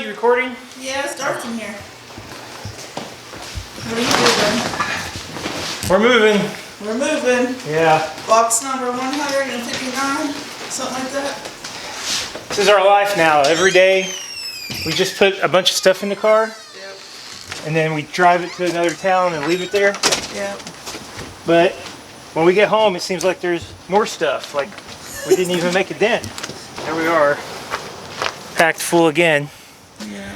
You recording? Yeah, it's dark in here. What are you doing? We're moving. We're moving. Yeah. Box number 159, something like that. This is our life now. Every day, we just put a bunch of stuff in the car. Yep. And then we drive it to another town and leave it there. Yep. But when we get home, it seems like there's more stuff. Like we didn't even make a dent. There we are. Packed full again. Yeah.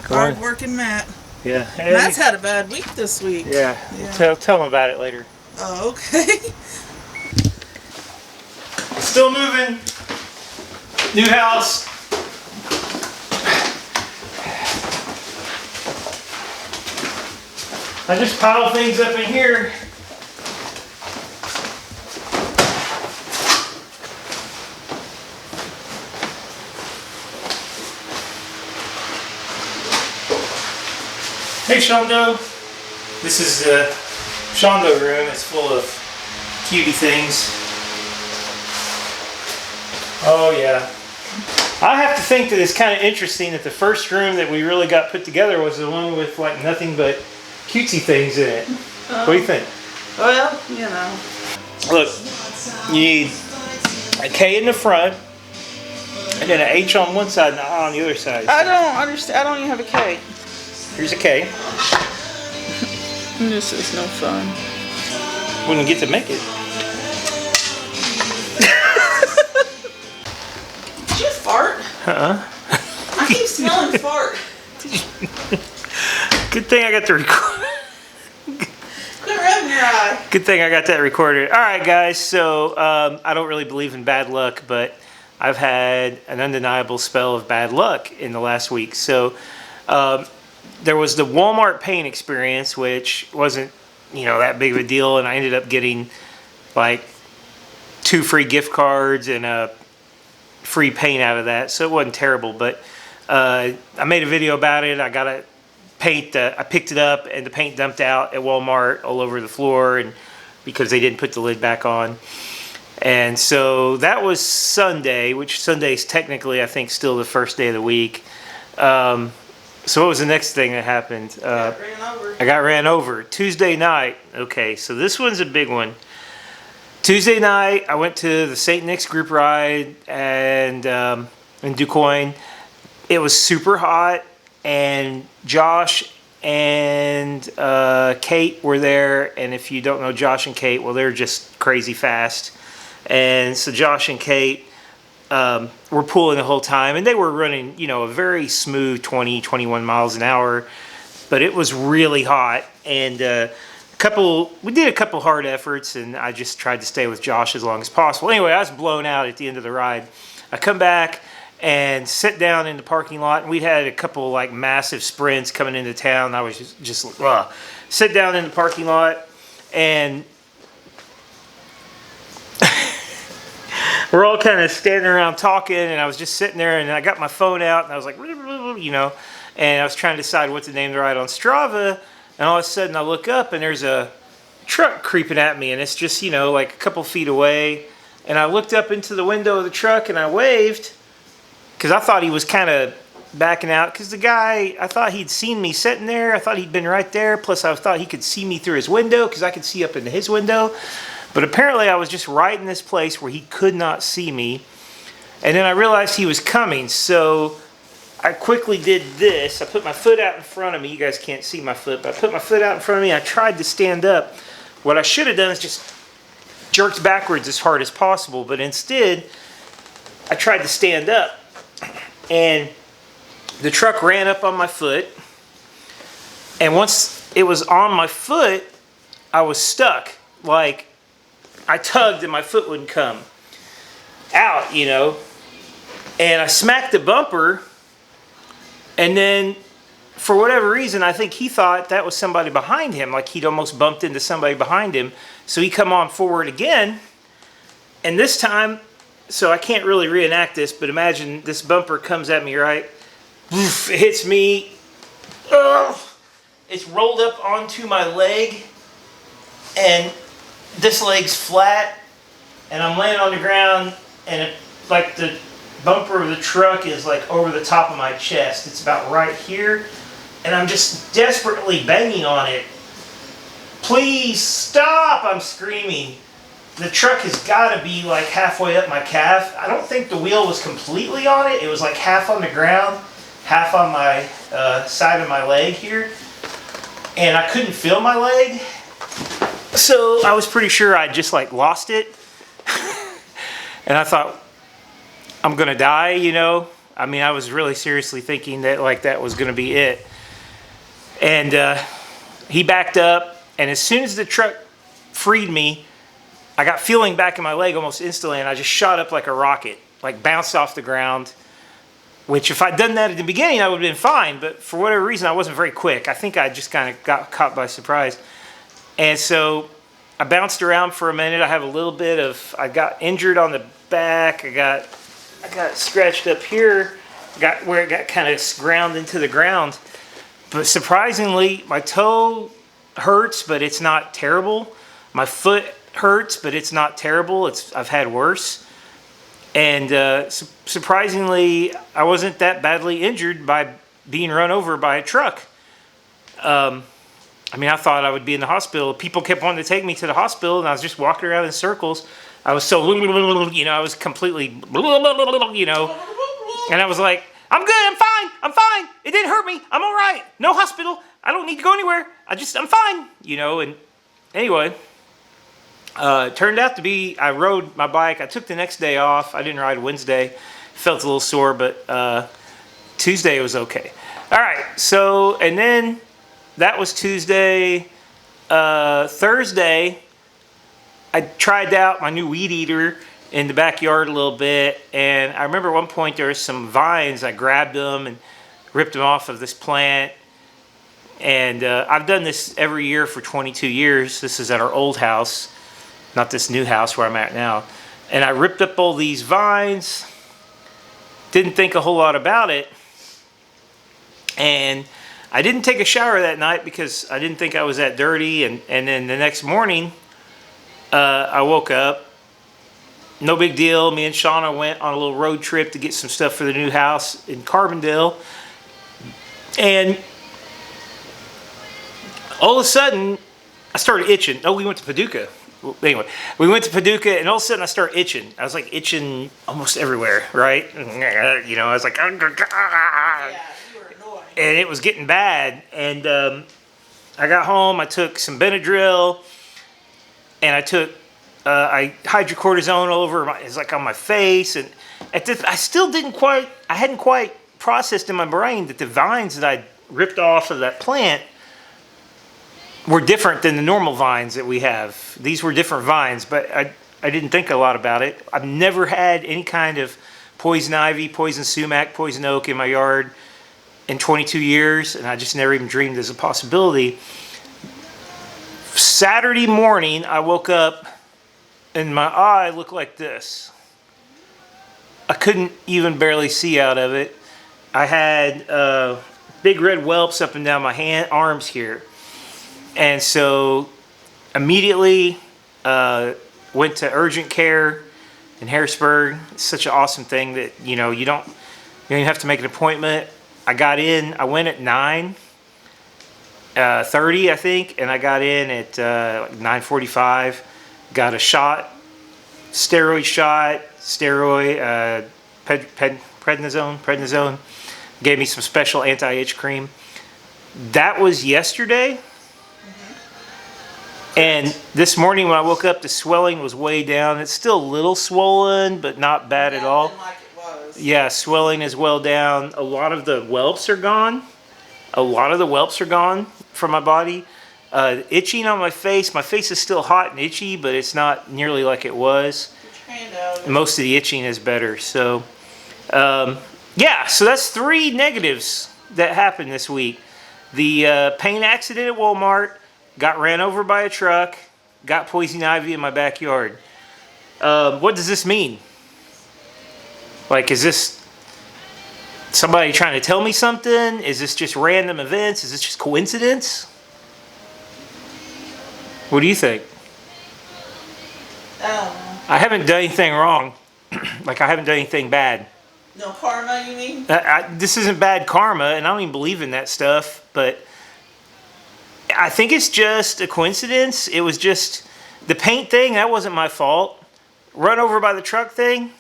Hard working Matt. Yeah. Matt's had a bad week this week. Yeah. Tell him about it later. Oh, okay. Still moving. New house. I just pile things up in here. Hey Shondo. This is the Shondo room. It's full of cutie things. Oh yeah. I have to think that it's kind of interesting that the first room that we really got put together was the one with like nothing but cutesy things in it. What do you think? Well, you know. Look, you need a K in the front, and then an H on one side and an I on the other side. I don't understand. I don't even have a K. Here's a K. This is no fun. Wouldn't get to make it. Did you fart? I keep smelling fart. Good thing I got the record. Quit rubbing your eye. Good thing I got that recorded. All right, guys. So I don't really believe in bad luck, but I've had an undeniable spell of bad luck in the last week. So there was the Walmart paint experience, which wasn't, that big of a deal, and I ended up getting like 2 free gift cards and a free paint out of that. So it wasn't terrible, but I made a video about it. I got a paint. I picked it up, and the paint dumped out at Walmart all over the floor, and because they didn't put the lid back on. And so that was Sunday, which Sunday is technically, I think, still the first day of the week. So what was the next thing that happened? I got ran over. Tuesday night. Okay, so this one's a big one. Tuesday night, I went to the St. Nick's group ride and in DuQuoin. It was super hot, and Josh and Kate were there. And if you don't know Josh and Kate, well, they're just crazy fast. And so Josh and Kate were pulling the whole time, and they were running, a very smooth 20, 21 miles an hour, but it was really hot. And we did a couple hard efforts, and I just tried to stay with Josh as long as possible. Anyway, I was blown out at the end of the ride. I come back and sit down in the parking lot, and we had a couple like massive sprints coming into town. I was just sit down in the parking lot, and we're all kind of standing around talking, and I was just sitting there, and I got my phone out, and I was like, and I was trying to decide what to name the ride on Strava, and all of a sudden I look up, and there's a truck creeping at me, and it's just, like a couple feet away, and I looked up into the window of the truck, and I waved, because I thought he was kind of backing out, because the guy, I thought he'd seen me sitting there, I thought he'd been right there, plus I thought he could see me through his window, because I could see up into his window. But apparently I was just right in this place where he could not see me. And then I realized he was coming, so I quickly did this. I put my foot out in front of me. You guys can't see my foot, but I put my foot out in front of me. I tried to stand up. What I should have done is just jerked backwards as hard as possible, but instead I tried to stand up. And the truck ran up on my foot. And once it was on my foot, I was stuck. Like, I tugged and my foot wouldn't come out, and I smacked the bumper, and then for whatever reason, I think he thought that was somebody behind him, like he'd almost bumped into somebody behind him, so he come on forward again, and this time, so I can't really reenact this, but imagine this bumper comes at me, right? Oof, it hits me, it's rolled up onto my leg, and this leg's flat, and I'm laying on the ground, and like the bumper of the truck is like over the top of my chest. It's about right here. And I'm just desperately banging on it. Please stop, I'm screaming. The truck has got to be like halfway up my calf. I don't think the wheel was completely on it. It was like half on the ground, half on my side of my leg here. And I couldn't feel my leg. So I was pretty sure I just like lost it. And I thought, I'm gonna die, you know? I mean, I was really seriously thinking that like that was gonna be it. And he backed up, and as soon as the truck freed me, I got feeling back in my leg almost instantly, and I just shot up like a rocket, like bounced off the ground. Which, if I'd done that at the beginning, I would have been fine. But for whatever reason, I wasn't very quick. I think I just kind of got caught by surprise. And so I bounced around for a minute. I have a little bit of, I got injured on the back. I got scratched up here, got where it got kind of ground into the ground. But surprisingly, my toe hurts, but it's not terrible. My foot hurts, but it's not terrible. I've had worse. And surprisingly, I wasn't that badly injured by being run over by a truck. I mean, I thought I would be in the hospital. People kept wanting to take me to the hospital, and I was just walking around in circles. I was so, you know, I was completely, you know, and I was like, I'm good, I'm fine. It didn't hurt me, I'm all right. No hospital, I don't need to go anywhere. I'm fine, you know. And anyway, it turned out to be, I rode my bike. I took the next day off. I didn't ride Wednesday. Felt a little sore, but Tuesday was okay. All right, so, and then that was Tuesday. Thursday, I tried out my new weed eater in the backyard a little bit, and I remember at one point there were some vines. I grabbed them and ripped them off of this plant. And I've done this every year for 22 years. This is at our old house, not this new house where I'm at now. And I ripped up all these vines, didn't think a whole lot about it. And I didn't take a shower that night because I didn't think I was that dirty. And then the next morning, I woke up. No big deal. Me and Shauna went on a little road trip to get some stuff for the new house in Carbondale. And all of a sudden, I started itching. Oh, we went to Paducah. Well, anyway, we went to Paducah, and all of a sudden I started itching. I was like itching almost everywhere, right? You know, I was like, Yeah, you were annoying. and it was getting bad. And I got home, I took some Benadryl, and I took hydrocortisone all over it's like on my face. And I still hadn't quite processed in my brain that the vines that I ripped off of that plant were different than the normal vines that we have. These were different vines, but I didn't think a lot about it. I've never had any kind of poison ivy, poison sumac, poison oak in my yard in 22 years, and I just never even dreamed as a possibility. Saturday morning, I woke up and my eye looked like this. I couldn't even barely see out of it. I had big red whelps up and down my arms here. And so immediately went to urgent care in Harrisburg. It's such an awesome thing that, you know, you don't even have to make an appointment. I went at 9:30, I think, and I got in at like 9:45. Got a shot, steroid, prednisone. Gave me some special anti-itch cream. That was yesterday. And this morning when I woke up, the swelling was way down. It's still a little swollen, but not bad at all. Like it was. Yeah, swelling is well down. A lot of the whelps are gone. From my body. Itching on my face. My face is still hot and itchy, but it's not nearly like it was. Put your hand out. Most of the itching is better. So, yeah, so that's 3 negatives that happened this week. The paint accident at Walmart. Got ran over by a truck, got poison ivy in my backyard. What does this mean? Like, is this somebody trying to tell me something? Is this just random events? Is this just coincidence? What do you think? I don't know. I haven't done anything wrong. Like, I haven't done anything bad. No karma, you mean? This isn't bad karma, and I don't even believe in that stuff, but I think it's just a coincidence. It was just the paint thing, that wasn't my fault. Run over by the truck thing,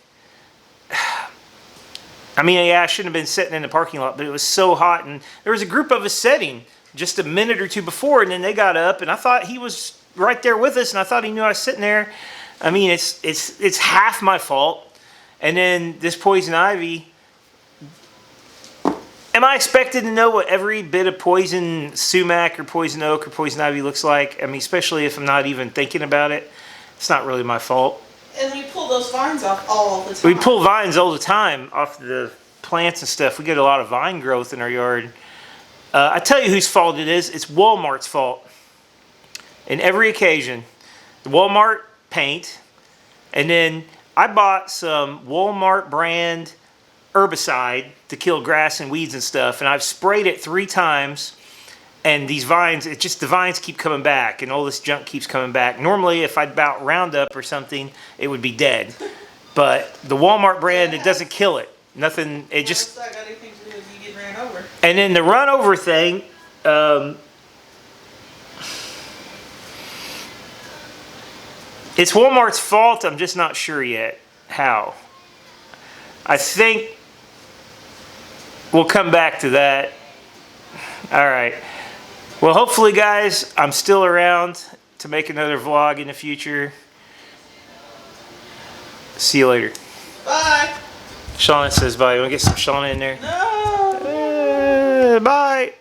I mean, yeah, I shouldn't have been sitting in the parking lot, but it was so hot, and there was a group of us sitting just a minute or two before, and then they got up, and I thought he was right there with us, and I thought he knew I was sitting there. I mean, it's half my fault. And then this poison ivy. Am I expected to know what every bit of poison sumac or poison oak or poison ivy looks like? I mean, especially if I'm not even thinking about it. It's not really my fault. And we pull those vines off all the time. We pull vines all the time off the plants and stuff. We get a lot of vine growth in our yard. I tell you whose fault it is. It's Walmart's fault. In every occasion. The Walmart paint. And then I bought some Walmart brand herbicide to kill grass and weeds and stuff, and I've sprayed it 3 times, and these vines, the vines keep coming back, and all this junk keeps coming back. Normally, if I'd bought Roundup or something, it would be dead. But the Walmart brand, it doesn't kill it. Nothing, it just... What's that got anything to do with you getting ran over? And then the run over thing, it's Walmart's fault, I'm just not sure yet how. I think we'll come back to that. All right. Well, hopefully, guys, I'm still around to make another vlog in the future. See you later. Bye. Shauna says bye. You want to get some Shauna in there? No. Bye.